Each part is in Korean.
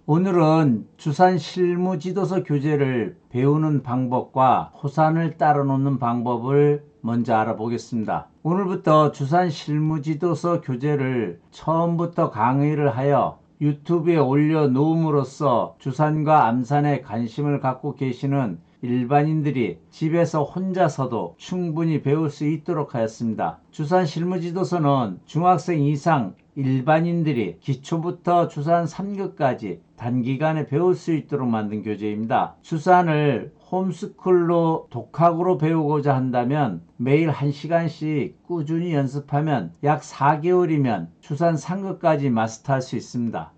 오늘은 주산 실무지도서 교재를 배우는 방법과 호산을 따라 놓는 방법을 먼저 알아보겠습니다. 오늘부터 주산 실무지도서 교재를 처음부터 강의를 하여 유튜브에 올려놓음으로써 주산과 암산에 관심을 갖고 계시는 일반인들이 집에서 혼자서도 충분히 배울 수 있도록 하였습니다. 주산 실무지도서는 중학생 이상 일반인들이 기초부터 주산 3급까지 단기간에 배울 수 있도록 만든 교재입니다. 주산을 홈스쿨로 독학으로 배우고자 한다면 매일 1시간씩 꾸준히 연습하면 약 4개월이면 주산 3급까지 마스터할 수 있습니다.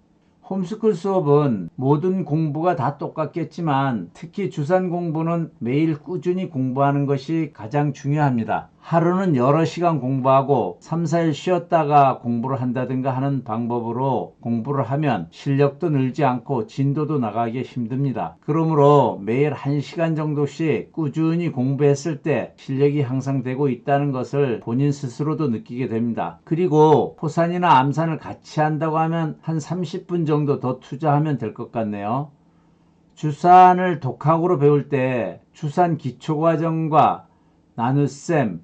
홈스쿨 수업은 모든 공부가 다 똑같겠지만 특히 주산 공부는 매일 꾸준히 공부하는 것이 가장 중요합니다. 하루는 여러 시간 공부하고 3, 4일 쉬었다가 공부를 한다든가 하는 방법으로 공부를 하면 실력도 늘지 않고 진도도 나가기 힘듭니다. 그러므로 매일 1시간 정도씩 꾸준히 공부했을 때 실력이 향상되고 있다는 것을 본인 스스로도 느끼게 됩니다. 그리고 호산이나 암산을 같이 한다고 하면 한 30분 정도 더 투자하면 될 것 같네요. 주산을 독학으로 배울 때 주산 기초과정과 나눗셈,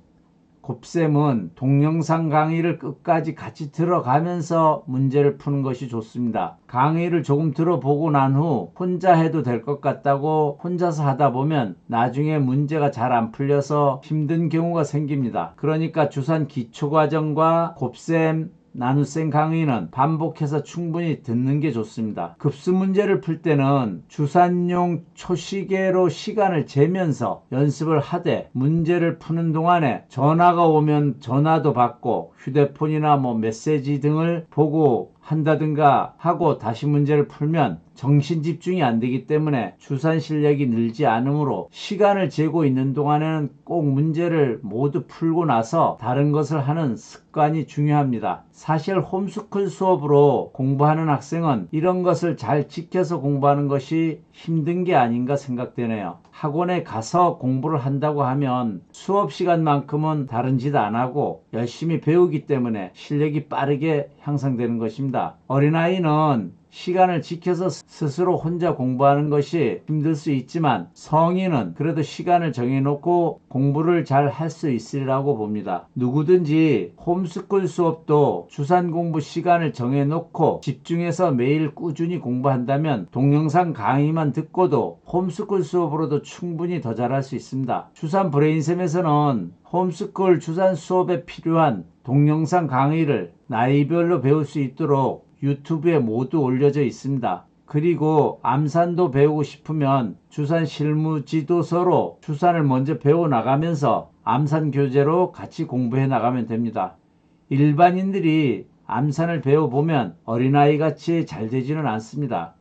곱셈은 동영상 강의를 끝까지 같이 들어가면서 문제를 푸는 것이 좋습니다. 강의를 조금 들어보고 난 후 혼자 해도 될 것 같다고 혼자서 하다 보면 나중에 문제가 잘 안 풀려서 힘든 경우가 생깁니다. 그러니까 주산 기초과정과 곱셈, 나눗셈 강의는 반복해서 충분히 듣는 게 좋습니다. 급수 문제를 풀 때는 주산용 초시계로 시간을 재면서 연습을 하되 문제를 푸는 동안에 전화가 오면 전화도 받고 휴대폰이나 메시지 등을 보고 한다든가 하고 다시 문제를 풀면 정신 집중이 안 되기 때문에 주산 실력이 늘지 않으므로 시간을 재고 있는 동안에는 꼭 문제를 모두 풀고 나서 다른 것을 하는 습관이 중요합니다. 사실 홈스쿨 수업으로 공부하는 학생은 이런 것을 잘 지켜서 공부하는 것이 힘든 게 아닌가 생각되네요. 학원에 가서 공부를 한다고 하면 수업 시간만큼은 다른 짓 안 하고 열심히 배우기 때문에 실력이 빠르게 향상되는 것입니다. 어린아이는 시간을 지켜서 스스로 혼자 공부하는 것이 힘들 수 있지만 성인은 그래도 시간을 정해놓고 공부를 잘 할 수 있으리라고 봅니다. 누구든지 홈스쿨 수업도 주산 공부 시간을 정해놓고 집중해서 매일 꾸준히 공부한다면 동영상 강의만 듣고도 홈스쿨 수업으로도 충분히 더 잘할 수 있습니다. 주산 브레인쌤에서는 홈스쿨 주산 수업에 필요한 동영상 강의를 나이별로 배울 수 있도록 유튜브에 모두 올려져 있습니다. 그리고 암산도 배우고 싶으면 주산 실무지도서로 주산을 먼저 배워 나가면서 암산 교재로 같이 공부해 나가면 됩니다. 일반인들이 암산을 배워보면 어린아이같이 잘 되지는 않습니다.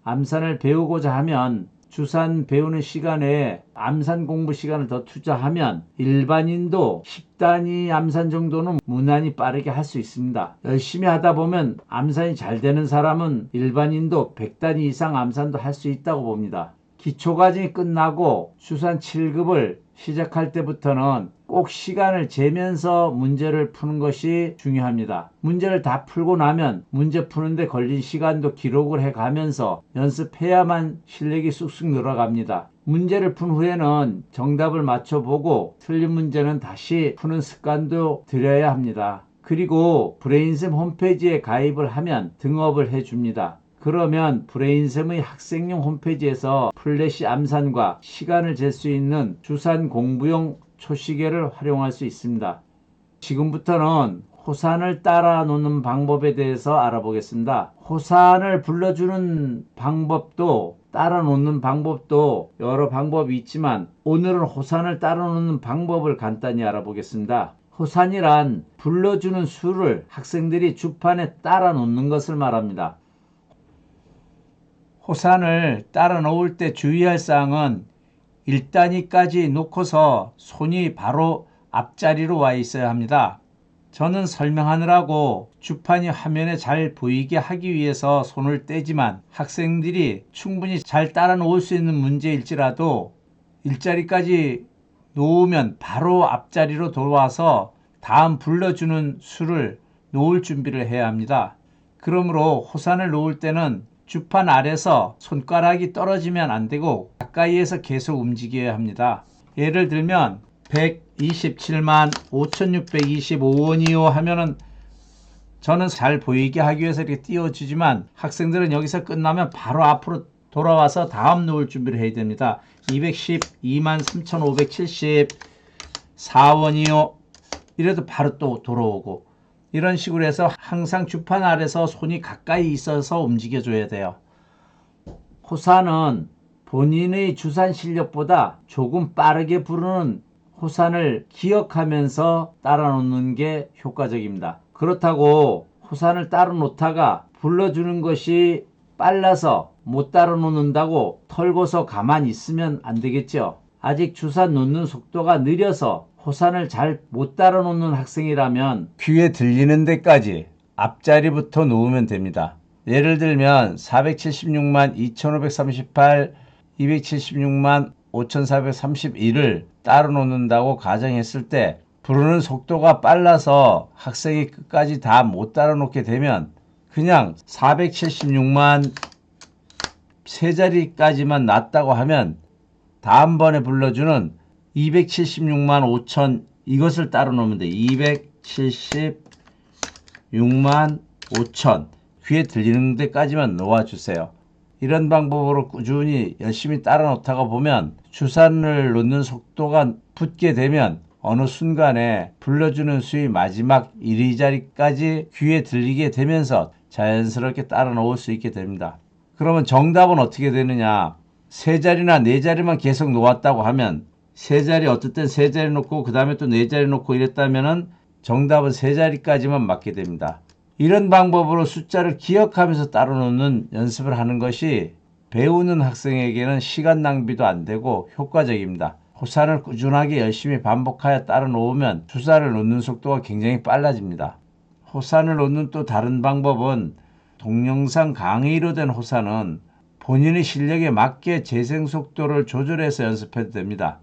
암산을 배우고자 하면 주산 배우는 시간에 암산 공부 시간을 더 투자하면 일반인도 10단위 암산 정도는 무난히 빠르게 할 수 있습니다. 열심히 하다 보면 암산이 잘 되는 사람은 일반인도 100단위 이상 암산도 할 수 있다고 봅니다. 기초과정이 끝나고 주산 7급을 시작할 때부터는 꼭 시간을 재면서 문제를 푸는 것이 중요합니다. 문제를 다 풀고 나면 문제 푸는데 걸린 시간도 기록을 해가면서 연습해야만 실력이 쑥쑥 늘어갑니다. 문제를 푼 후에는 정답을 맞춰보고 틀린 문제는 다시 푸는 습관도 들여야 합니다. 그리고 브레인쌤 홈페이지에 가입을 하면 등업을 해줍니다. 그러면 브레인쌤의 학생용 홈페이지에서 플래시 암산과 시간을 잴 수 있는 주산 공부용 초시계를 활용할 수 있습니다. 지금부터는 호산을 따라 놓는 방법에 대해서 알아보겠습니다. 호산을 불러주는 방법도 따라 놓는 방법도 여러 방법이 있지만 오늘은 호산을 따라 놓는 방법을 간단히 알아보겠습니다. 호산이란 불러주는 수를 학생들이 주판에 따라 놓는 것을 말합니다. 호산을 따라 놓을 때 주의할 사항은 1단위까지 놓고서 손이 바로 앞자리로 와 있어야 합니다. 저는 설명하느라고 주판이 화면에 잘 보이게 하기 위해서 손을 떼지만 학생들이 충분히 잘 따라 놓을 수 있는 문제일지라도 1자리까지 놓으면 바로 앞자리로 돌아와서 다음 불러주는 수를 놓을 준비를 해야 합니다. 그러므로 호산을 놓을 때는 주판 아래서 손가락이 떨어지면 안 되고 가까이에서 계속 움직여야 합니다. 예를 들면 127만 5,625원이요 하면은 저는 잘 보이게 하기 위해서 이렇게 띄워주지만 학생들은 여기서 끝나면 바로 앞으로 돌아와서 다음 놓을 준비를 해야 됩니다. 212만 3,574원이요. 이래도 바로 또 돌아오고 이런 식으로 해서 항상 주판 아래서 손이 가까이 있어서 움직여줘야 돼요. 호산은 본인의 주산 실력보다 조금 빠르게 부르는 호산을 기억하면서 따라 놓는 게 효과적입니다. 그렇다고 호산을 따라 놓다가 불러주는 것이 빨라서 못 따라 놓는다고 털고서 가만히 있으면 안 되겠죠. 아직 주산 놓는 속도가 느려서 호산을 잘 못 따라 놓는 학생이라면 귀에 들리는 데까지 앞자리부터 놓으면 됩니다. 예를 들면 476만 2538, 276만 5431을 따라 놓는다고 가정했을 때 부르는 속도가 빨라서 학생이 끝까지 다 못 따라 놓게 되면 그냥 476만 세 자리까지만 났다고 하면 다음번에 불러주는 276만 5천 이것을 따라 놓으면 돼. 276만 5천 귀에 들리는 데까지만 놓아주세요. 이런 방법으로 꾸준히 열심히 따라 놓다가 보면 주산을 놓는 속도가 붙게 되면 어느 순간에 불러주는 수의 마지막 1, 2자리까지 귀에 들리게 되면서 자연스럽게 따라 놓을 수 있게 됩니다. 그러면 정답은 어떻게 되느냐? 세 자리나 네 자리만 계속 놓았다고 하면 세 자리 어쨌든 세 자리 놓고 그 다음에 또 네 자리 놓고 이랬다면은 정답은 세 자리까지만 맞게 됩니다. 이런 방법으로 숫자를 기억하면서 따라 놓는 연습을 하는 것이 배우는 학생에게는 시간 낭비도 안 되고 효과적입니다. 호산을 꾸준하게 열심히 반복하여 따라 놓으면 주산을 놓는 속도가 굉장히 빨라집니다. 호산을 놓는 또 다른 방법은 동영상 강의로 된 호산은 본인의 실력에 맞게 재생 속도를 조절해서 연습해도 됩니다.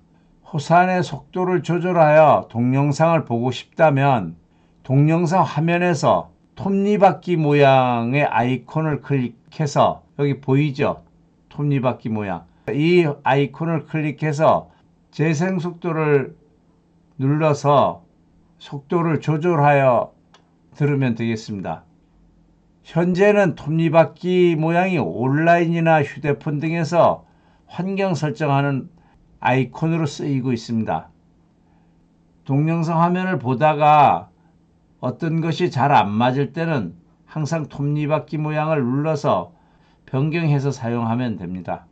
호산의 속도를 조절하여 동영상을 보고 싶다면 동영상 화면에서 톱니바퀴 모양의 아이콘을 클릭해서 여기 보이죠? 톱니바퀴 모양. 이 아이콘을 클릭해서 재생 속도를 눌러서 속도를 조절하여 들으면 되겠습니다. 현재는 톱니바퀴 모양이 온라인이나 휴대폰 등에서 환경 설정하는 아이콘으로 쓰이고 있습니다. 동영상 화면을 보다가 어떤 것이 잘 안 맞을 때는 항상 톱니바퀴 모양을 눌러서 변경해서 사용하면 됩니다.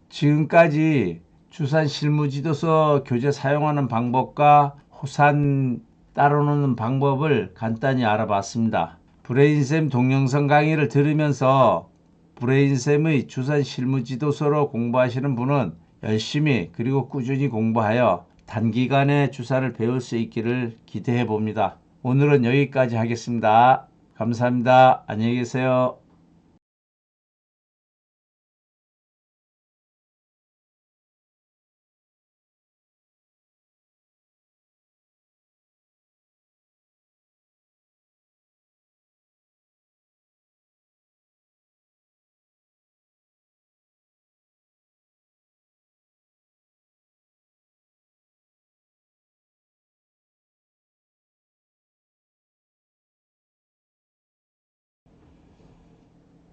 지금까지 주산 실무지도서 교재 사용하는 방법과 호산 따라 놓는 방법을 간단히 알아봤습니다. 브레인쌤 동영상 강의를 들으면서 브레인쌤의 주산 실무지도서로 공부하시는 분은 열심히 그리고 꾸준히 공부하여 단기간에 주산을 배울 수 있기를 기대해 봅니다. 오늘은 여기까지 하겠습니다. 감사합니다. 안녕히 계세요.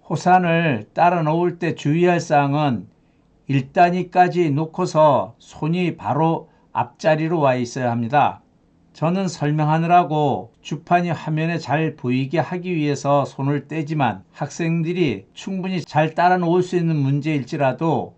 호산을 따라 놓을 때 주의할 사항은 1단위까지 놓고서 손이 바로 앞자리로 와 있어야 합니다. 저는 설명하느라고 주판이 화면에 잘 보이게 하기 위해서 손을 떼지만 학생들이 충분히 잘 따라 놓을 수 있는 문제일지라도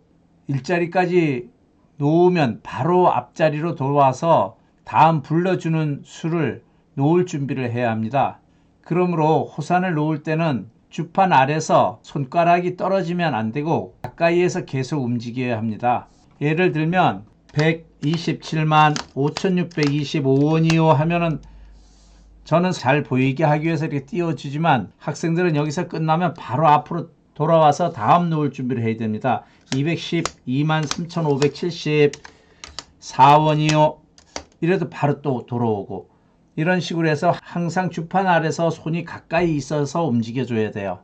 일자리까지 놓으면 바로 앞자리로 돌아와서 다음 불러주는 수를 놓을 준비를 해야 합니다. 그러므로 호산을 놓을 때는 주판 아래서 손가락이 떨어지면 안 되고 가까이에서 계속 움직여야 합니다. 예를 들면 127만 5,625원이요 하면은 저는 잘 보이게 하기 위해서 이렇게 띄워주지만 학생들은 여기서 끝나면 바로 앞으로 돌아와서 다음 놓을 준비를 해야 됩니다. 212만 3,574원이요. 이래도 바로 또 돌아오고 이런 식으로 해서 항상 주판 아래서 손이 가까이 있어서 움직여줘야 돼요.